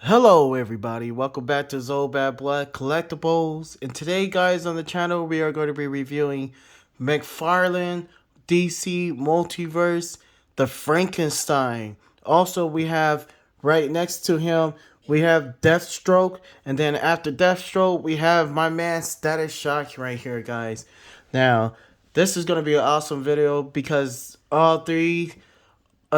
Hello everybody, welcome back to Bad Blood Collectibles. And today guys on the channel we are going to be reviewing McFarlane DC Multiverse, the Frankenstein. Also we have right next to him we have Deathstroke, and then after Deathstroke we have my man Static Shock right here guys. Now this is going to be an awesome video because all three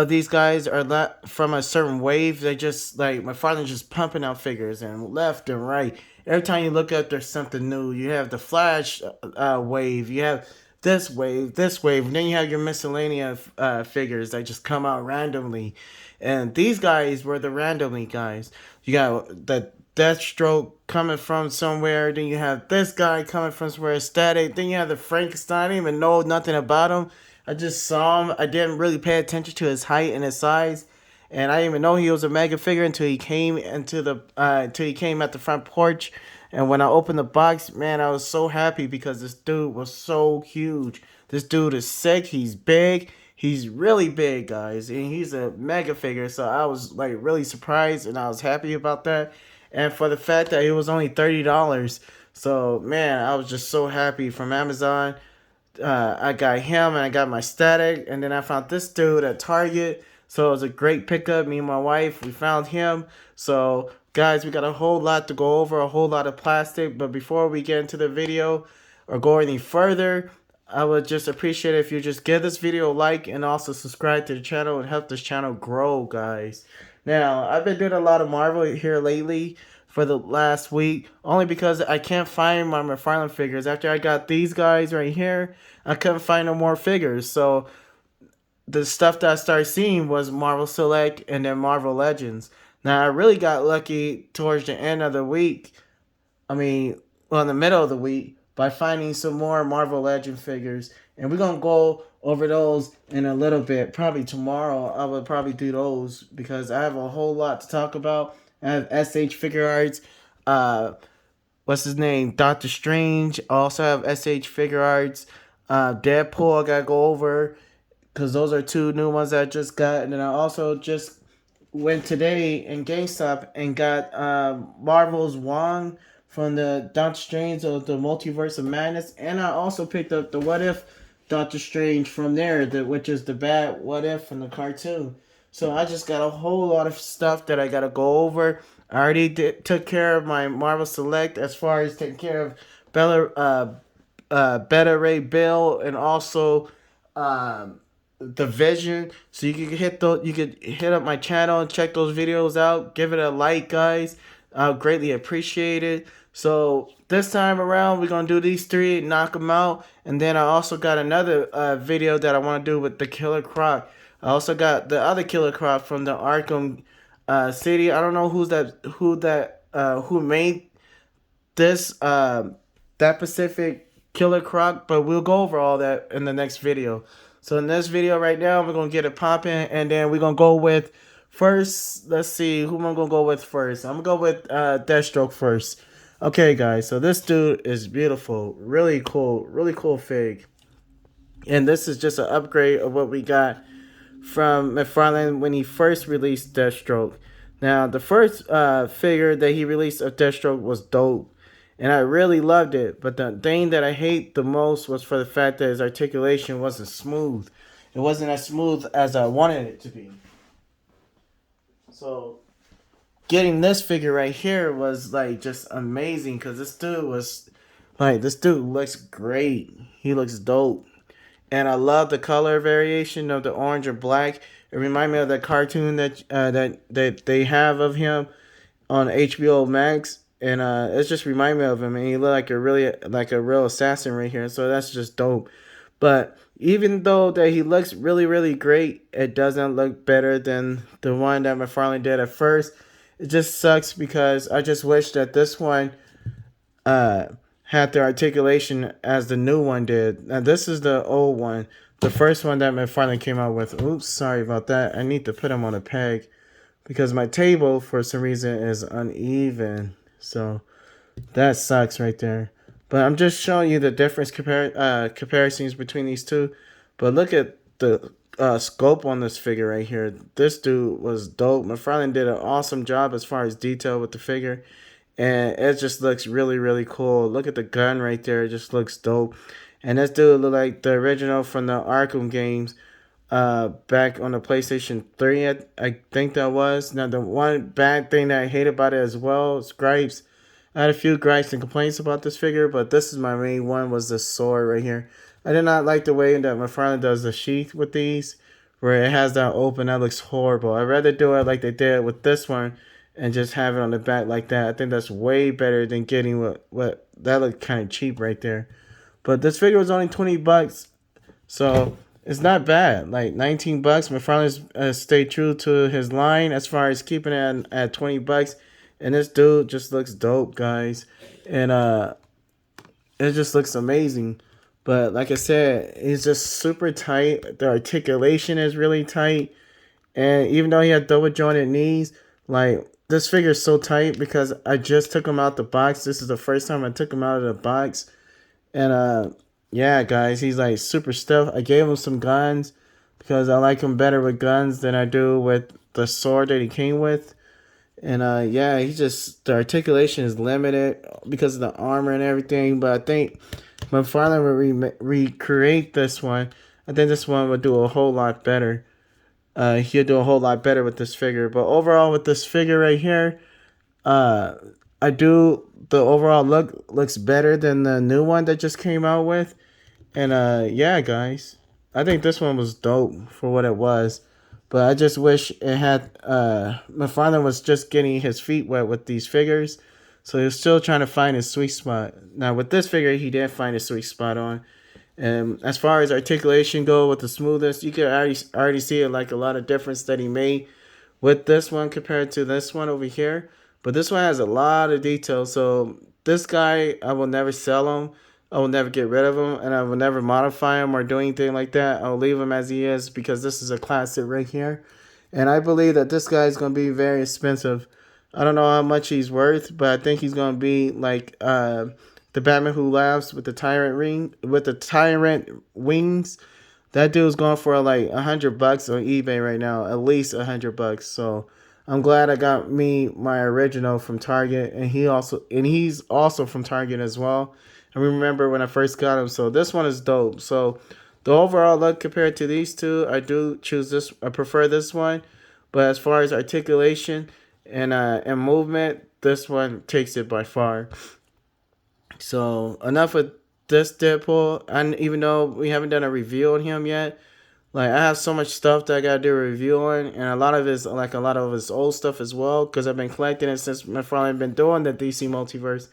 these guys are not from a certain wave. They just like my father's just pumping out figures and left and right. Every time you look up, there's something new. You have the Flash wave. You have this wave, and then you have your miscellaneous figures that just come out randomly. And these guys were the randomly guys. You got the Deathstroke coming from somewhere. Then you have this guy coming from somewhere, Static. Then you have the Frankenstein. I didn't even know nothing about him. I just saw him. I didn't really pay attention to his height and his size, and I didn't even know he was a mega figure until he came until he came at the front porch. And when I opened the box, man, I was so happy because this dude was so huge. This dude is sick. He's big. He's really big, guys, and he's a mega figure. So I was like really surprised, and I was happy about that. And for the fact that it was only $30, so man, I was just so happy from Amazon. I got him and I got my Static, and then I found this dude at Target. So it was a great pickup. Me and my wife, we found him. So guys, we got a whole lot to go over, a whole lot of plastic. But before we get into the video or go any further, I would just appreciate it if you just give this video a like and also subscribe to the channel and help this channel grow, guys. Now, I've been doing a lot of Marvel here lately for the last week, only because I can't find my McFarlane figures. After I got these guys right here, I couldn't find no more figures. So the stuff that I started seeing was Marvel Select and then Marvel Legends. Now I really got lucky towards the end of the week. In the middle of the week by finding some more Marvel Legend figures, and we're gonna go over those in a little bit. Probably tomorrow I will probably do those because I have a whole lot to talk about. I have SH Figure Arts. What's his name? Doctor Strange. I also have SH Figure Arts. Deadpool I gotta go over because those are two new ones that I just got. And then I also just went today in GameStop and got Marvel's Wong from the Doctor Strange of the Multiverse of Madness. And I also picked up the What If Doctor Strange from there, which is the bad What If from the cartoon. So I just got a whole lot of stuff that I gotta go over. I already took care of my Marvel Select as far as taking care of Beta Ray Bill and also the Vision. So you can hit up my channel and check those videos out. Give it a like, guys. I'll greatly appreciate it. So this time around, we're gonna do these three, knock them out, and then I also got another video that I want to do with the Killer Croc. I also got the other Killer Croc from the Arkham City. I don't know who made this that specific Killer Croc, but we'll go over all that in the next video. So in this video right now, we're gonna get it popping, and then we're gonna go with first. Let's see who am I gonna go with first. I'm gonna go with Deathstroke first. Okay, guys. So this dude is beautiful, really cool fig, and this is just an upgrade of what we got from McFarlane when he first released Deathstroke. Now, the first figure that he released of Deathstroke was dope, and I really loved it. But the thing that I hate the most was for the fact that his articulation wasn't smooth. It wasn't as smooth as I wanted it to be. So, getting this figure right here was like just amazing because this dude looks great. He looks dope. And I love the color variation of the orange and black. It reminds me of that cartoon that they have of him on HBO Max, and it just reminds me of him. And he look like a real assassin right here. So that's just dope. But even though that he looks really great, it doesn't look better than the one that McFarlane did at first. It just sucks because I just wish that this one had the articulation as the new one did. Now this is the old one, the first one that McFarlane came out with. Oops, sorry about that. I need to put him on a peg because my table for some reason is uneven. So that sucks right there. But I'm just showing you the difference comparisons between these two. But look at the scope on this figure right here. This dude was dope. McFarlane did an awesome job as far as detail with the figure, and it just looks really really cool. Look at the gun right there; it just looks dope. And this dude look like the original from the Arkham games, back on the PlayStation 3. I think that was. Now the one bad thing that I hate about it as well is gripes. I had a few gripes and complaints about this figure, but this is my main one, was the sword right here. I did not like the way that McFarlane does the sheath with these, where it has that open. That looks horrible. I'd rather do it like they did with this one and just have it on the back like that. I think that's way better than getting what that looked kind of cheap right there. But this figure was only $20, so it's not bad. Like $19. McFarlane's stayed true to his line as far as keeping it at $20. And this dude just looks dope, guys. And it just looks amazing. But like I said, he's just super tight. The articulation is really tight. And even though he had double jointed knees, like this figure is so tight because I just took him out the box. This is the first time I took him out of the box. And yeah, guys, he's like super stiff. I gave him some guns because I like him better with guns than I do with the sword that he came with. And yeah, the articulation is limited because of the armor and everything. But I think McFarlane will recreate this one. I think this one would do a whole lot better. He'll do a whole lot better with this figure. But overall, with this figure right here, the overall looks better than the new one that just came out with. And yeah, guys, I think this one was dope for what it was. But I just wish it had McFarlane was just getting his feet wet with these figures. So he was still trying to find his sweet spot. Now with this figure, he did find his sweet spot on. And as far as articulation go with the smoothness, you can already see like a lot of difference that he made with this one compared to this one over here. But this one has a lot of detail. So this guy, I will never sell him. I will never get rid of him, and I will never modify him or do anything like that. I'll leave him as he is because this is a classic right here. And I believe that this guy is going to be very expensive. I don't know how much he's worth, but I think he's going to be like the Batman Who Laughs with the tyrant wings. That dude's going for like $100 on eBay right now, at least $100. So I'm glad I got my original from Target, and he's also from Target as well. I remember when I first got him. So this one is dope. So the overall look compared to these two, I do choose this. I prefer this one. But as far as articulation and movement, this one takes it by far. So enough with this Deadpool. And even though we haven't done a review on him yet, like I have so much stuff that I gotta do a review on, and a lot of his old stuff as well, because I've been collecting it since McFarlane been doing the DC Multiverse.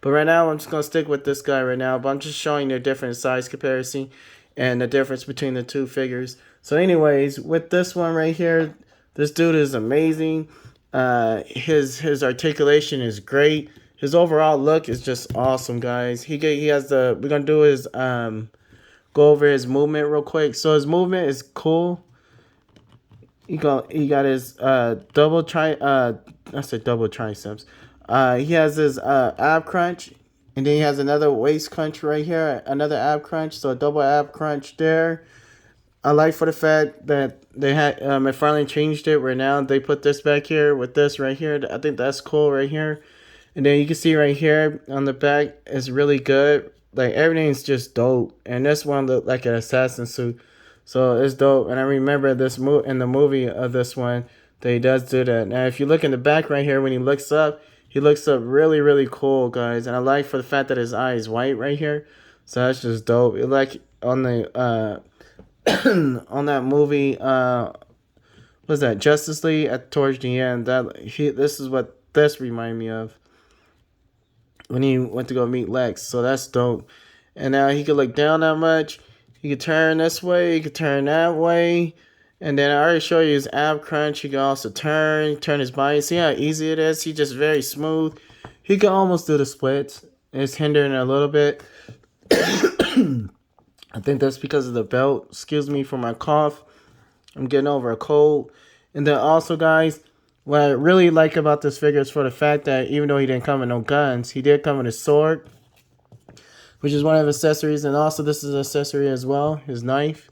But right now, I'm just going to stick with this guy right now. But I'm just showing the different size comparison and the difference between the two figures. So anyways, with this one right here, this dude is amazing. His articulation is great. His overall look is just awesome, guys. We're going to do his, go over his movement real quick. So his movement is cool. He got his double triceps. He has his ab crunch, and then he has another waist crunch right here, another ab crunch, so a double ab crunch there. I like for the fact that they had McFarlane changed it where now they put this back here with this right here. I think that's cool right here. And then you can see right here on the back is really good. Like everything's just dope. And this one looked like an assassin suit, so it's dope. And I remember this in the movie of this one that he does do that. Now if you look in the back right here when he looks up really, really cool, guys. And I like for the fact that his eye is white right here. So that's just dope. It like on the on that movie, what's that, Justice League towards the end. This is what this remind me of when he went to go meet Lex. So that's dope. And now he could look down that much. He could turn this way. He could turn that way. And then I already showed you his ab crunch. He can also turn his body. See how easy it is? He's just very smooth. He can almost do the splits. It's hindering a little bit. I think that's because of the belt. Excuse me for my cough. I'm getting over a cold. And then also, guys, what I really like about this figure is for the fact that even though he didn't come with no guns, he did come with his sword, which is one of his accessories. And also, this is an accessory as well, his knife.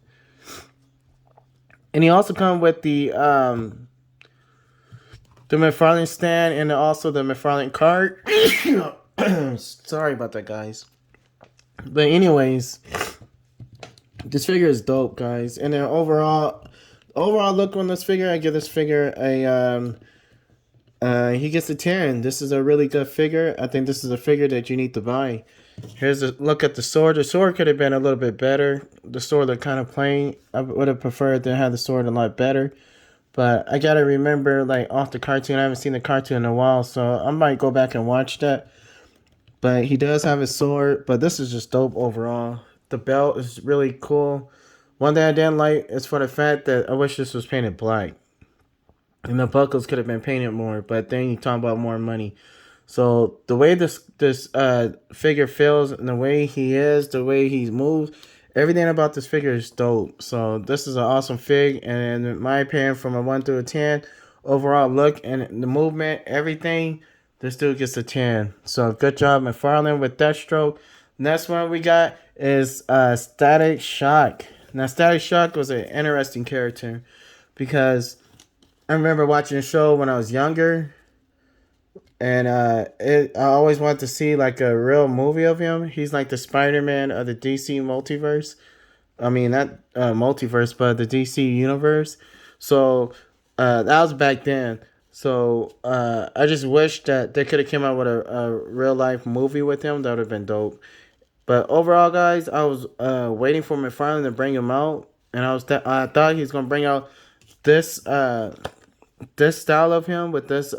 And he also come with the McFarlane stand and also the McFarlane card. Sorry about that, guys. But anyways, this figure is dope, guys. And then overall look on this figure, I give this figure a he gets a 10. This is a really good figure. I think this is a figure that you need to buy. Here's a look at the sword. The sword could have been a little bit better. The sword looked kind of plain. I would have preferred to have the sword a lot better. But I gotta remember, like, off the cartoon. I haven't seen the cartoon in a while, so I might go back and watch that. But he does have his sword. But this is just dope overall. The belt is really cool. One thing I didn't like is for the fact that I wish this was painted black. And the buckles could have been painted more. But then you talk about more money. So the way this figure feels and the way he is, the way he moves, everything about this figure is dope. So this is an awesome fig, and in my opinion, from a 1 through a 10, overall look and the movement, everything, this dude gets a 10. So good job, McFarlane, with Deathstroke. Next one we got is Static Shock. Now Static Shock was an interesting character because I remember watching the show when I was younger. And I always wanted to see like a real movie of him. He's like the Spider-Man of the DC multiverse. I mean, not multiverse, but the DC universe. So that was back then. So I just wish that they could have came out with a real life movie with him. That would have been dope. But overall, guys, I was waiting for McFarlane to bring him out, and I thought he was gonna bring out this this style of him with this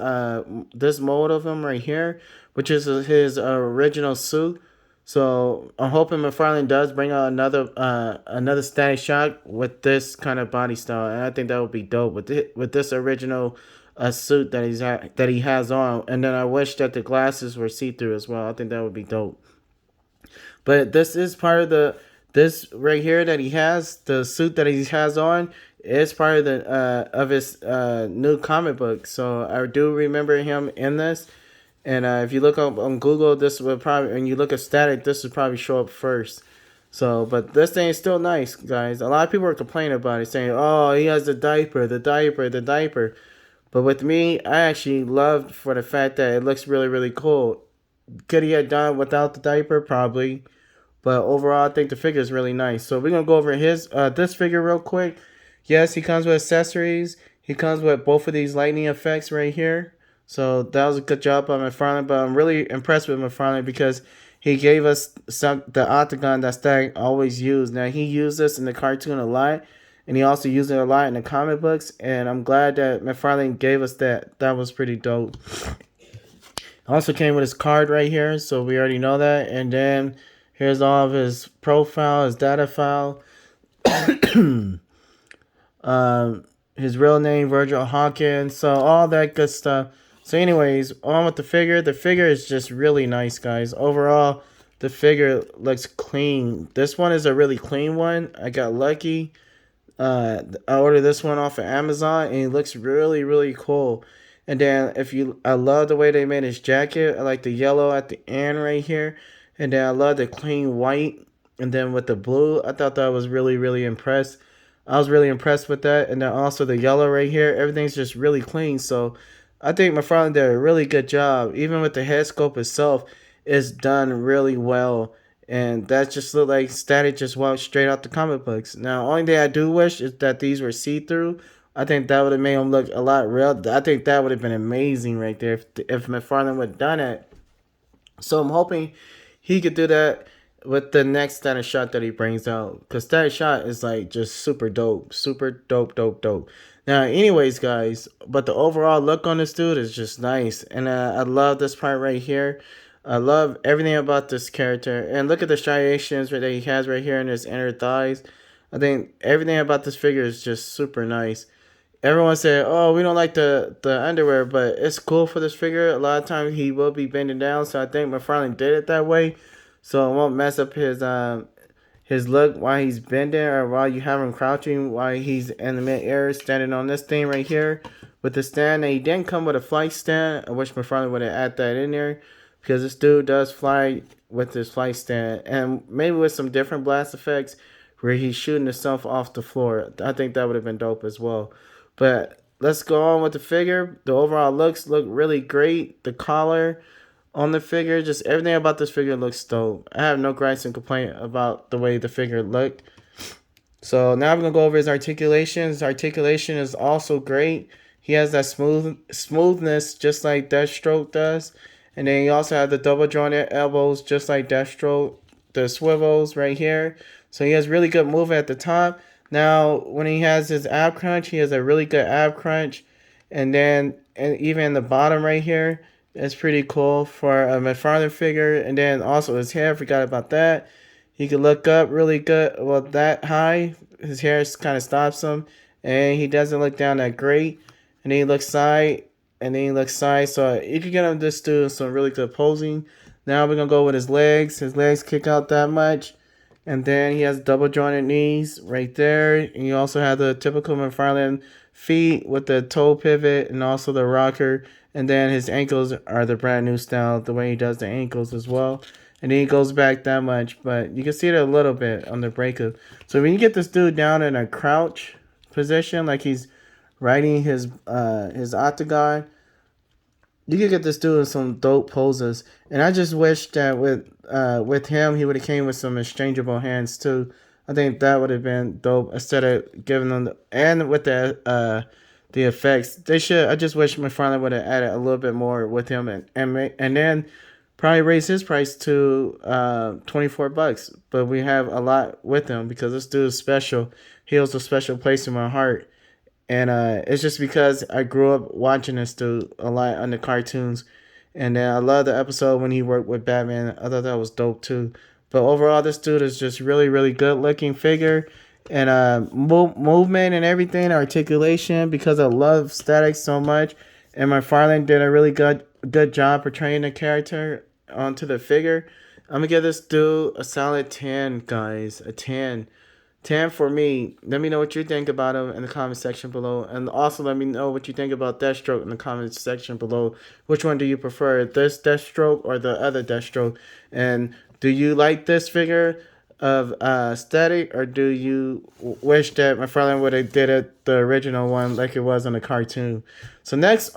mold of him right here, which is his original suit. So I'm hoping McFarlane does bring out another Static Shock with this kind of body style, and I think that would be dope with this original suit that he has on. And then I wish that the glasses were see through as well. I think that would be dope. But this is part of this right here that he has, the suit that he has on is part of the of his new comic book. So I do remember him in this. And if you look up on Google, this will probably, and you look at Static, this would probably show up first. So, but this thing is still nice, guys. A lot of people are complaining about it, saying, "Oh, he has the diaper, the diaper, the diaper." But with me, I actually loved for the fact that it looks really, really cool. Could he have done without the diaper? Probably. But overall, I think the figure is really nice. So we're gonna go over his this figure real quick. Yes, he comes with accessories. He comes with both of these lightning effects right here. So that was a good job by McFarlane. But I'm really impressed with McFarlane because he gave us the octagon that Static always used. Now he used this in the cartoon a lot, and he also used it a lot in the comic books. And I'm glad that McFarlane gave us that. That was pretty dope. Also came with his card right here, so we already know that. And then here's all of his profile, his data file. His real name, Virgil Hawkins. So all that good stuff. So anyways, on with the figure. The figure is just really nice, guys. Overall, the figure looks clean. This one is a really clean one. I got lucky. I ordered this one off of Amazon, and it looks really, really cool. And then I love the way they made his jacket. I like the yellow at the end right here. And then I love the clean white. And then with the blue, I thought that was really, really impressed. I was really impressed with that. And then also the yellow right here. Everything's just really clean. So I think McFarlane did a really good job. Even with the head sculpt itself, it's done really well. And that just looked like Static just walked straight out the comic books. Now, only thing I do wish is that these were see-through. I think that would have made them look a lot real. I think that would have been amazing right there if McFarlane would have done it. So I'm hoping he could do that with the next Static Shot that he brings out. Because Static Shot is like just super dope. Super dope, dope, dope. Now, anyways, guys, but the overall look on this dude is just nice. And I love this part right here. I love everything about this character. And look at the striations that he has right here in his inner thighs. I think everything about this figure is just super nice. Everyone said, "Oh, we don't like the underwear," but it's cool for this figure. A lot of times he will be bending down, so I think McFarlane did it that way, so it won't mess up his look while he's bending or while you have him crouching while he's in the mid air standing on this thing right here with the stand. And he didn't come with a flight stand. I wish McFarlane would have added that in there because this dude does fly with this flight stand, and maybe with some different blast effects. where he's shooting himself off the floor. I think that would have been dope as well. But let's go on with the figure. The overall looks look really great. The collar on the figure, just everything about this figure looks dope. I have no gripes and complaint about the way the figure looked. So now I'm gonna go over his articulation. His articulation is also great. He has that smoothness just like Deathstroke does. And then he also has the double jointed elbows just like Deathstroke. The swivels right here. So he has really good movement at the top. Now when he has his ab crunch, he has a really good ab crunch. And then even in the bottom right here, it's pretty cool for a McFarlane figure. And then also his hair, forgot about that. He can look up really good. Well, that high, his hair kind of stops him. And he doesn't look down that great. And then he looks side. And then he looks side. So you can get him this dude some really good posing. Now we're going to go with his legs. His legs kick out that much. And then he has double jointed knees right there. And you also have the typical McFarlane feet with the toe pivot and also the rocker. And then his ankles are the brand new style, the way he does the ankles as well. And then he goes back that much, but you can see it a little bit on the breakup. So when you get this dude down in a crouch position, like he's riding his octagon, you can get this dude in some dope poses. And I just wish that with him, he would have came with some exchangeable hands too. I think that would have been dope instead of giving them and with the effects. They should. I just wish McFarlane would have added a little bit more with him and then probably raise his price to $24. But we have a lot with him because this dude is special. He holds a special place in my heart. And it's just because I grew up watching this dude a lot on the cartoons. And I love the episode when he worked with Batman. I thought that was dope too. But overall, this dude is just really, really good looking figure. And movement and everything, articulation, because I love static so much. And McFarlane did a really good job portraying the character onto the figure. I'm going to give this dude a solid 10, guys. A 10. 10 for me. Let me know what you think about him in the comment section below. And also let me know what you think about Deathstroke in the comment section below. Which one do you prefer? This Deathstroke or the other Deathstroke? And do you like this figure of Static, or do you wish that McFarlane would have did it the original one like it was on the cartoon? So next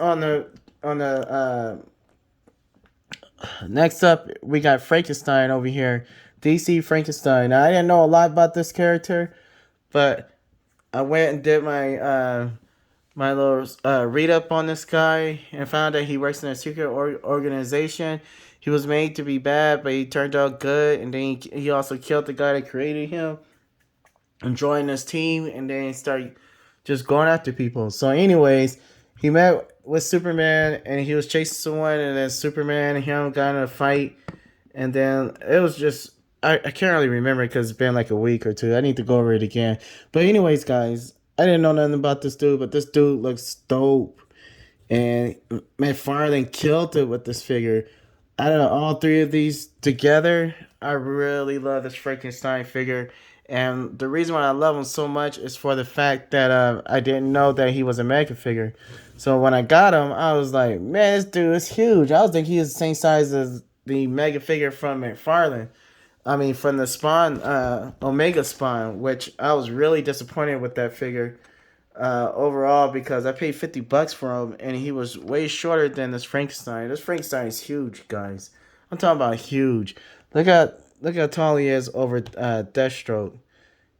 next up we got Frankenstein over here. DC Frankenstein. Now, I didn't know a lot about this character, but I went and did my my little read up on this guy and found that he works in a secret organization. He was made to be bad, but he turned out good, and then he also killed the guy that created him and joined this team, and then he started just going after people. So anyways, he met with Superman, and he was chasing someone, and then Superman and him got in a fight, and then it was just... I can't really remember because it's been like a week or two. I need to go over it again. But anyways, guys, I didn't know nothing about this dude, but this dude looks dope. And McFarlane killed it with this figure. Out of all three of these together, I really love this Frankenstein figure. And the reason why I love him so much is for the fact that I didn't know that he was a mega figure. So when I got him, I was like, man, this dude is huge. I was thinking he was the same size as the mega figure from McFarlane. I mean, from the Spawn, Omega Spawn, which I was really disappointed with that figure overall because I paid $50 for him and he was way shorter than this Frankenstein. This Frankenstein is huge, guys. I'm talking about huge. Look how tall he is over Deathstroke,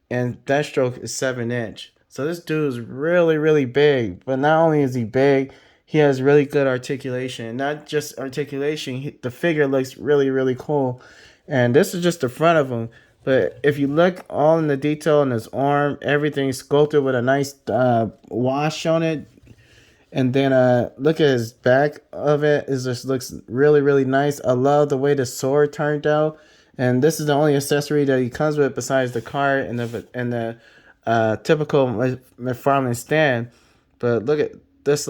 and Deathstroke is 7 inch. So this dude is really, really big. But not only is he big, he has really good articulation. Not just articulation, the figure looks really, really cool. And this is just the front of him. But if you look all in the detail in his arm, everything's sculpted with a nice wash on it. And then look at his back of it. It just looks really, really nice. I love the way the sword turned out. And this is the only accessory that he comes with besides the card and the typical McFarlane stand. But look at this.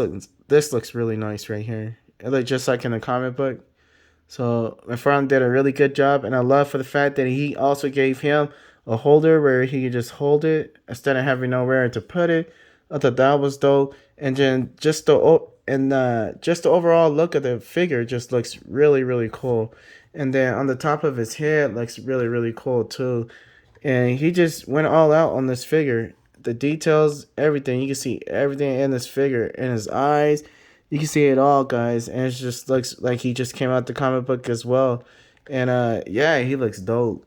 This looks really nice right here. It looks just like in the comic book. So McFarlane did a really good job, and I love for the fact that he also gave him a holder where he could just hold it instead of having nowhere to put it. I thought that was dope, and then just the overall look of the figure just looks really, really cool. And then on the top of his head looks really, really cool too. and he just went all out on this figure. The details, everything, you can see everything in this figure, in his eyes. You can see it all, guys, and it just looks like he just came out the comic book as well. And yeah, he looks dope.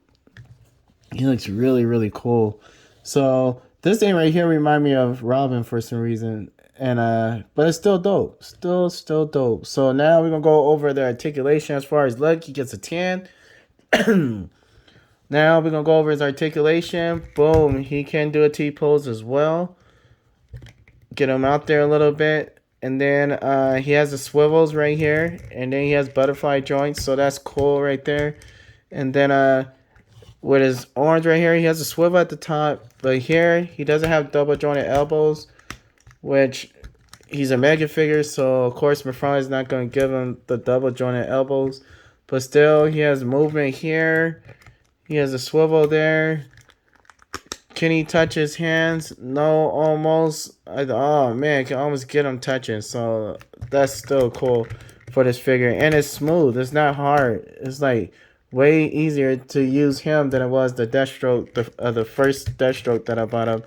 He looks really, really cool. So this thing right here remind me of Robin for some reason. And but it's still dope. Still dope. So now we're gonna go over the articulation as far as look. He gets a 10. Now we're gonna go over his articulation. Boom, he can do a T-pose as well. Get him out there a little bit. And then he has the swivels right here. And then he has butterfly joints. So that's cool right there. And then with his orange right here, he has a swivel at the top. But here, he doesn't have double jointed elbows. Which he's a mega figure. So, of course, McFarlane is not going to give him the double jointed elbows. But still, he has movement here. He has a swivel there. Can he touch his hands? No, almost. Oh, man, can almost get him touching. So, that's still cool for this figure. And it's smooth. It's not hard. It's like way easier to use him than it was the Deathstroke, the first Deathstroke that I bought up.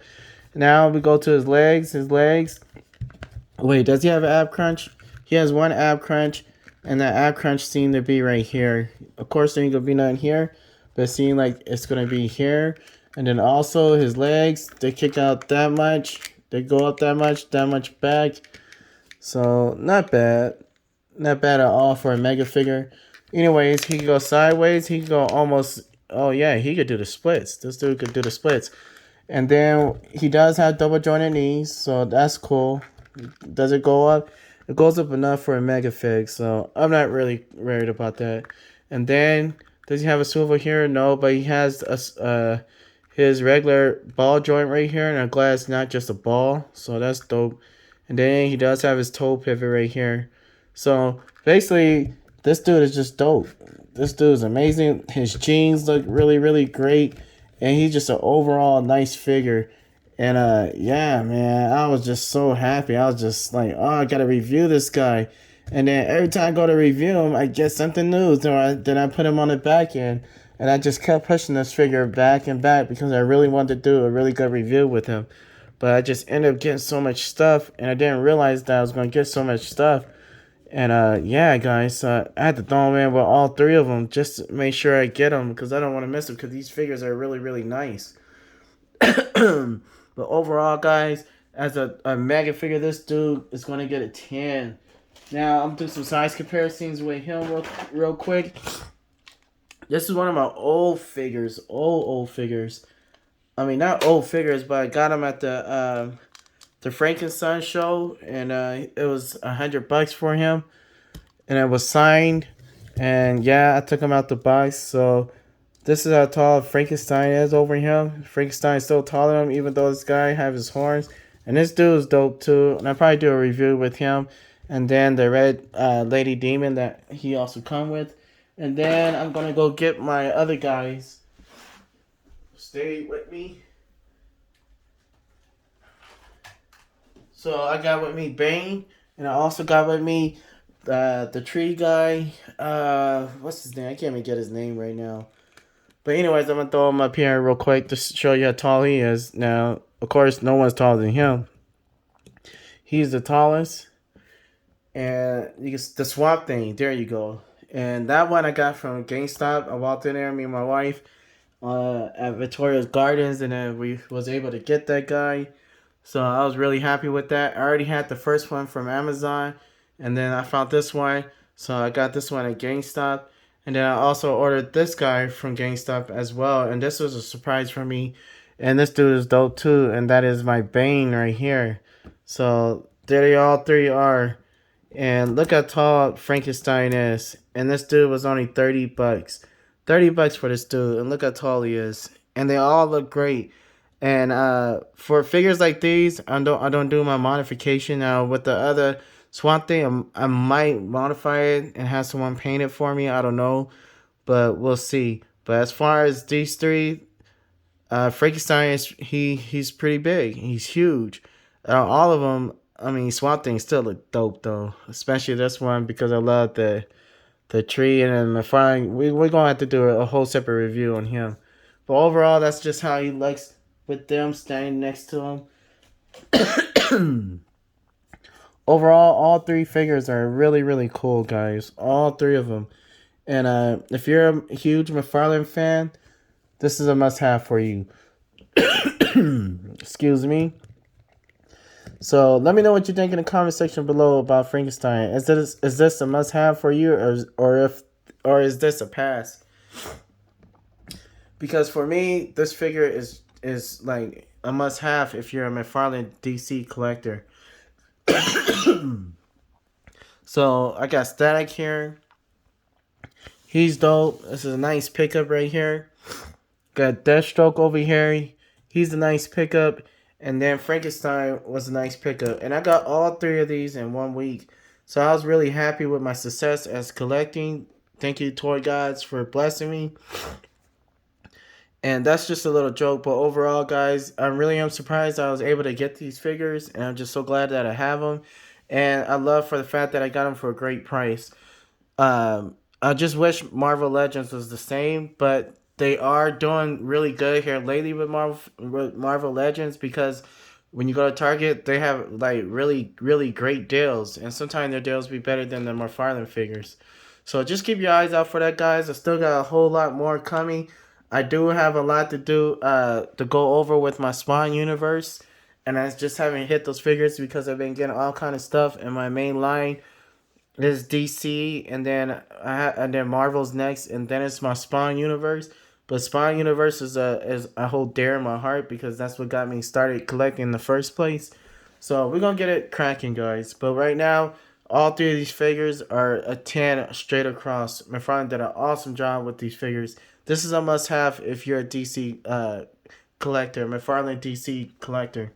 Now we go to his legs. His legs. Wait, does he have an ab crunch? He has one ab crunch. And that ab crunch seemed to be right here. Of course, there ain't going to be nothing here. But it seemed like it's going to be here. And then also his legs, they kick out that much. They go up that much back. So not bad. Not bad at all for a mega figure. Anyways, he can go sideways. He can go almost, oh yeah, he could do the splits. This dude could do the splits. And then he does have double jointed knees. So that's cool. Does it go up? It goes up enough for a mega fig. So I'm not really worried about that. And then, does he have a swivel here? No, but he has his regular ball joint right here, and I'm glad it's not just a ball, so that's dope. And then he does have his toe pivot right here. So basically, this dude is just dope. This dude is amazing. His jeans look really, really great, and he's just an overall nice figure. And yeah, man, I was just so happy. I was just like, oh, I gotta review this guy. And then every time I go to review him, I get something new. Then I put him on the back end. And I just kept pushing this figure back and back because I really wanted to do a really good review with him. But I just ended up getting so much stuff. And I didn't realize that I was going to get so much stuff. And yeah, guys, I had to throw him in with all three of them just to make sure I get them. Because I don't want to miss them because these figures are really, really nice. But overall, guys, as a mega figure, this dude is going to get a 10. Now, I'm doing some size comparisons with him real quick. This is one of my old figures. Old figures. I mean, not old figures, but I got them at the Frankenstein show. And it was $100 for him. And it was signed. And yeah, I took him out the box. So this is how tall Frankenstein is over him. Frankenstein is still taller than him, even though this guy has his horns. And this dude is dope too. And I'll probably do a review with him. And then the red lady demon that he also come with. And then I'm going to go get my other guys. Stay with me. So I got with me Bane. And I also got with me the tree guy. What's his name? I can't even get his name right now. But anyways, I'm going to throw him up here real quick to show you how tall he is. Now, of course, no one's taller than him. He's the tallest. And you can, the swamp thing, there you go. And that one I got from GameStop. I walked in there, me and my wife, at Victoria's Gardens, and then we was able to get that guy. So I was really happy with that. I already had the first one from Amazon, and then I found this one. So I got this one at GameStop. And then I also ordered this guy from GameStop as well. And this was a surprise for me. And this dude is dope too. And that is my Bane right here. So there they all three are. And look how tall Frankenstein is. And this dude was only $30. $30 for this dude. And look how tall he is. And they all look great. And for figures like these, I don't do my modification. Now with the other Swamp Thing, I might modify it and have someone paint it for me. I don't know. But we'll see. But as far as these three, Frankenstein he's pretty big. He's huge. All of them. I mean, Swamp Thing still look dope though, especially this one because I love the tree and then McFarlane. We're gonna have to do a whole separate review on him. But overall, that's just how he looks with them standing next to him. Overall, all three figures are really, really cool, guys. All three of them. And if you're a huge McFarlane fan, this is a must-have for you. Excuse me. So let me know what you think in the comment section below about Frankenstein. Is this a must-have for you, or is this a pass? Because for me, this figure is like a must-have if you're a McFarlane DC collector. So I got Static here. He's dope. This is a nice pickup right here. Got Deathstroke over here. He's a nice pickup. And then Frankenstein was a nice pickup. And I got all three of these in 1 week. So I was really happy with my success as collecting. Thank you, Toy Gods, for blessing me. And that's just a little joke. But overall, guys, I really am surprised I was able to get these figures. And I'm just so glad that I have them. And I love for the fact that I got them for a great price. I just wish Marvel Legends was the same. But they are doing really good here lately with Marvel Legends, because when you go to Target, they have like really, really great deals, and sometimes their deals be better than the McFarlane figures. So just keep your eyes out for that, guys. I still got a whole lot more coming. I do have a lot to do to go over with my Spawn universe, and I just haven't hit those figures because I've been getting all kind of stuff in my main line. Is DC, and then Marvel's next, and then it's my Spawn universe. But Spawn universe is I hold dear in my heart because that's what got me started collecting in the first place. So we're gonna get it cracking, guys. But right now, all three of these figures are a 10 straight across. McFarlane did an awesome job with these figures. This is a must-have if you're a DC collector, McFarlane DC collector.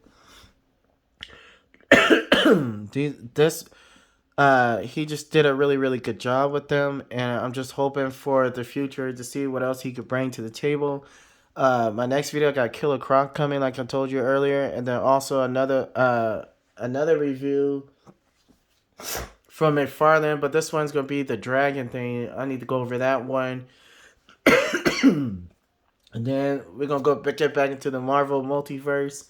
This he just did a really, really good job with them, and I'm just hoping for the future to see what else he could bring to the table. My next video got Killer Croc coming, like I told you earlier, and then also another review from McFarlane, but this one's gonna be the dragon thing. I need to go over that one. And then we're gonna get back into the Marvel Multiverse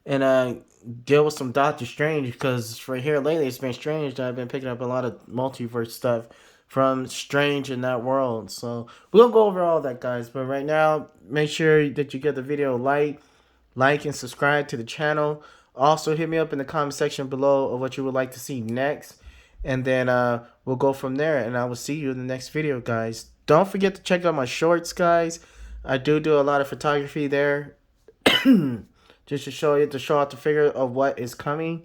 and deal with some Doctor Strange, because for here lately it's been strange that I've been picking up a lot of multiverse stuff from Strange in that world. So we'll go over all that, guys. But right now, make sure that you get the video like and subscribe to the channel. Also, hit me up in the comment section below of what you would like to see next, and then we'll go from there. And I will see you in the next video, guys. Don't forget to check out my shorts, guys. I do a lot of photography there. Just to show out the figure of what is coming.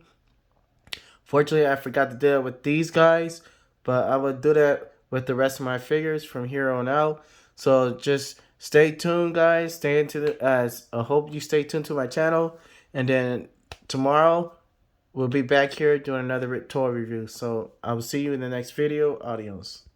Fortunately, I forgot to do it with these guys, but I will do that with the rest of my figures from here on out. So just stay tuned, guys. Stay into the I hope you stay tuned to my channel, and then tomorrow we'll be back here doing another toy review. So I will see you in the next video. Adios.